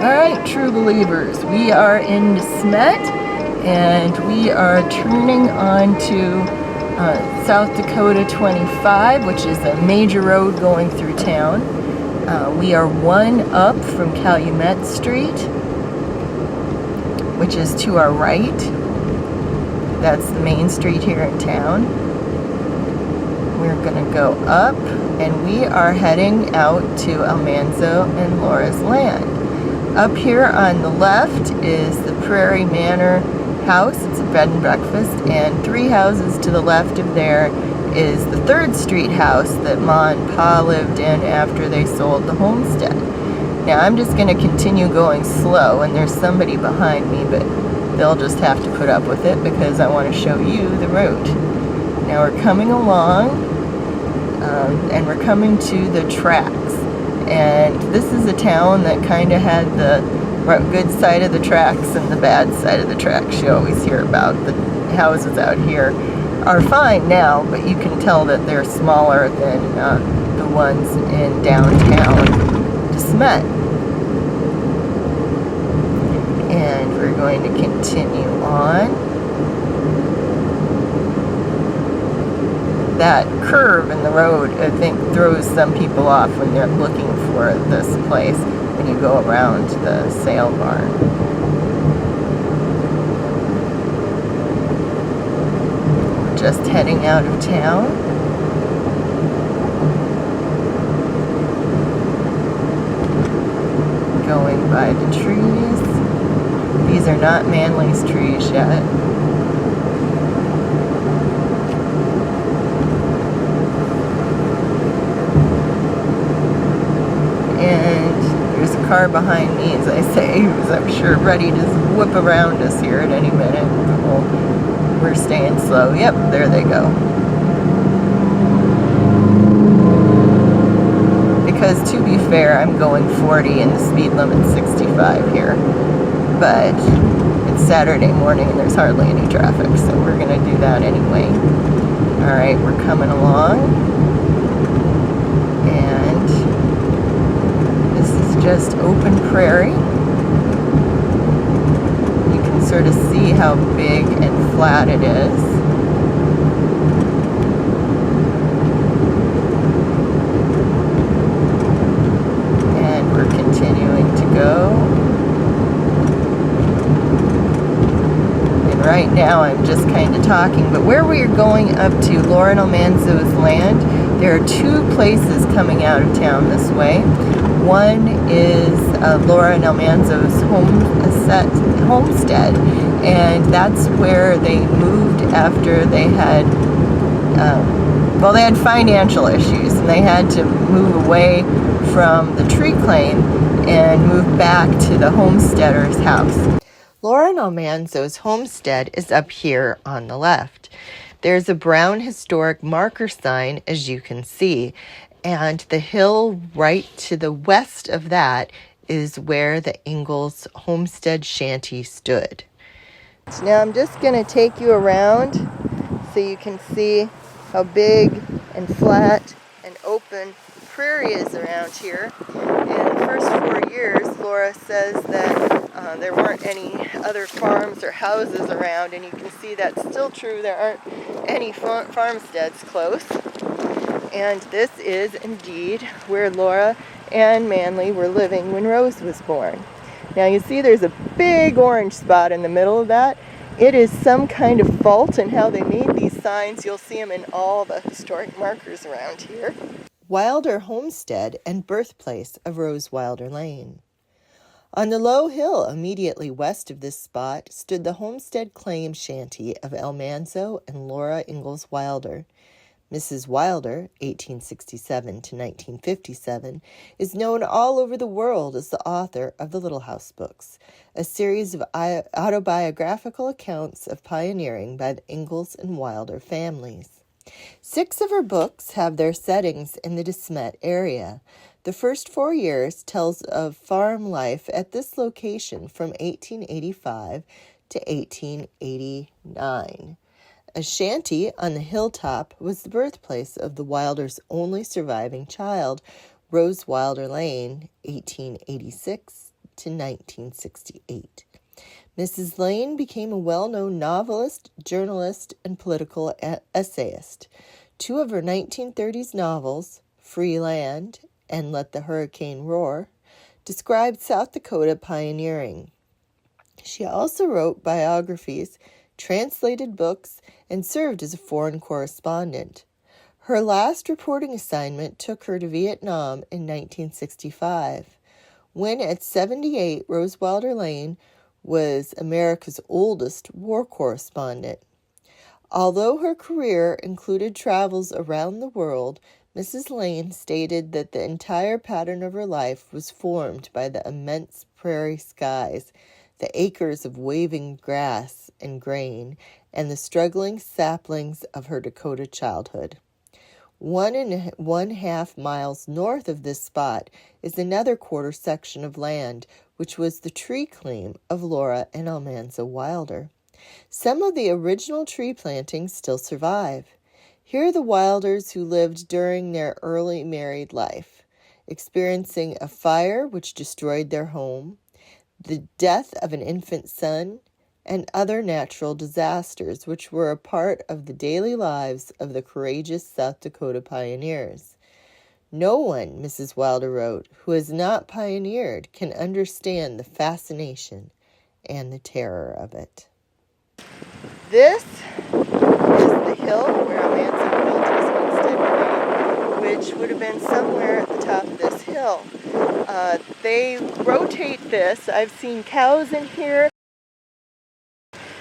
Alright, true believers, we are in Smet and we are turning on to South Dakota 25, which is a major road going through town. We are one up from Calumet Street, which is to our right. That's the main street here in town. We're going to go up and we are heading out to Almanzo and Laura's land. Up here on the left is the Prairie Manor house. It's a bed and breakfast, and 3 houses to the left of there is the 3rd Street house that Ma and Pa lived in after they sold the homestead. Now I'm just going to continue going slow, and there's somebody behind me, but they'll just have to put up with it because I want to show you the route. Now we're coming along, and we're coming to the tracks. And this is a town that kind of had the good side of the tracks and the bad side of the tracks. You always hear about the houses out here are fine now, but you can tell that they're smaller than the ones in downtown Smet. And we're going to continue on. That curve in the road, I think, throws some people off when they're looking for this place when you go around the sale barn. We're just heading out of town. Going by the trees. These are not Manly's trees yet. Car behind me, as I say, who's I'm sure ready to whip around us here at any minute. We're staying slow. Yep, there they go. Because to be fair, I'm going 40 and the speed limit's 65 here. But it's Saturday morning and there's hardly any traffic, so we're going to do that anyway. Alright, we're coming along. Just open prairie. You can sort of see how big and flat it is. And we're continuing to go. And right now I'm just kind of talking, but where we are going up to, Laura and Almanzo's land, there are 2 places coming out of town this way. One is Laura and Almanzo's homestead, and that's where they moved after they had, they had financial issues, and they had to move away from the tree claim and move back to the homesteader's house. Laura and Almanzo's homestead is up here on the left. There's a brown historic marker sign, as you can see, and the hill right to the west of that is where the Ingalls homestead shanty stood. So now I'm just going to take you around so you can see how big and flat and open prairie is around here. In the first 4 years, Laura says that there weren't any other farms or houses around, and you can see that's still true. There aren't any farmsteads close. And this is indeed where Laura and Manly were living when Rose was born. Now you see there's a big orange spot in the middle of that. It is some kind of fault in how they made these signs. You'll see them in all the historic markers around here. Wilder Homestead and birthplace of Rose Wilder Lane. On the low hill immediately west of this spot stood the homestead claim shanty of Almanzo and Laura Ingalls Wilder. Mrs. Wilder, 1867 to 1957, is known all over the world as the author of the Little House books, a series of autobiographical accounts of pioneering by the Ingalls and Wilder families. 6 of her books have their settings in the De Smet area. The first 4 years tells of farm life at this location from 1885 to 1889. A shanty on the hilltop was the birthplace of the Wilders' only surviving child, Rose Wilder Lane, 1886 to 1968. Mrs. Lane became a well-known novelist, journalist, and political essayist. Two of her 1930s novels, Free Land and Let the Hurricane Roar, described South Dakota pioneering. She also wrote biographies, translated books, and served as a foreign correspondent. Her last reporting assignment took her to Vietnam in 1965, when at 78, Rose Wilder Lane was America's oldest war correspondent. Although her career included travels around the world, Mrs. Lane stated that the entire pattern of her life was formed by the immense prairie skies, the acres of waving grass and grain, and the struggling saplings of her Dakota childhood. 1.5 miles north of this spot is another quarter section of land, which was the tree claim of Laura and Almanzo Wilder. Some of the original tree plantings still survive. Here are the Wilders who lived during their early married life, experiencing a fire which destroyed their home, the death of an infant son, and other natural disasters which were a part of the daily lives of the courageous South Dakota pioneers. No one, Mrs. Wilder wrote, who has not pioneered can understand the fascination and the terror of it. This is the hill where Almanzo built his homestead home, which would have been somewhere at the top of this hill. They rotate this. I've seen cows in here,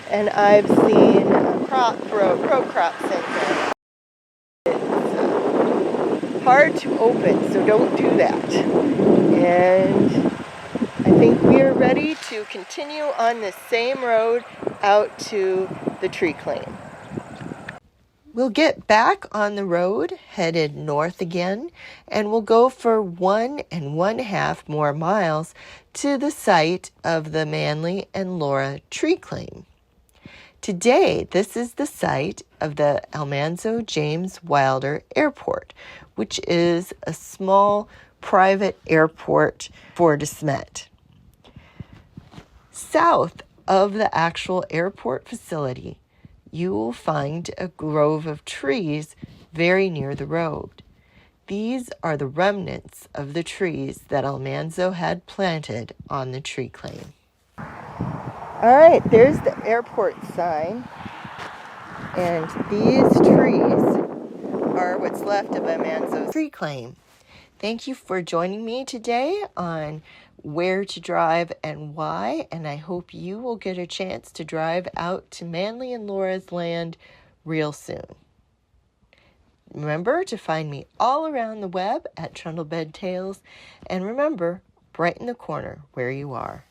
and I've seen row crops in here. It's hard to open, so don't do that. And I think we are ready to continue on this same road out to the tree claim. We'll get back on the road, headed north again, and we'll go for 1.5 more miles to the site of the Manly and Laura tree claim. Today, this is the site of the Almanzo James Wilder Airport, which is a small private airport for Smet. South of the actual airport facility, you will find a grove of trees very near the road. These are the remnants of the trees that Almanzo had planted on the tree claim. All right, there's the airport sign, and these trees are what's left of Almanzo's tree claim. Thank you for joining me today on where to drive and why, and I hope you will get a chance to drive out to Manly and Laura's land real soon. Remember to find me all around the web at Trundlebed Tales, and remember, brighten the corner where you are.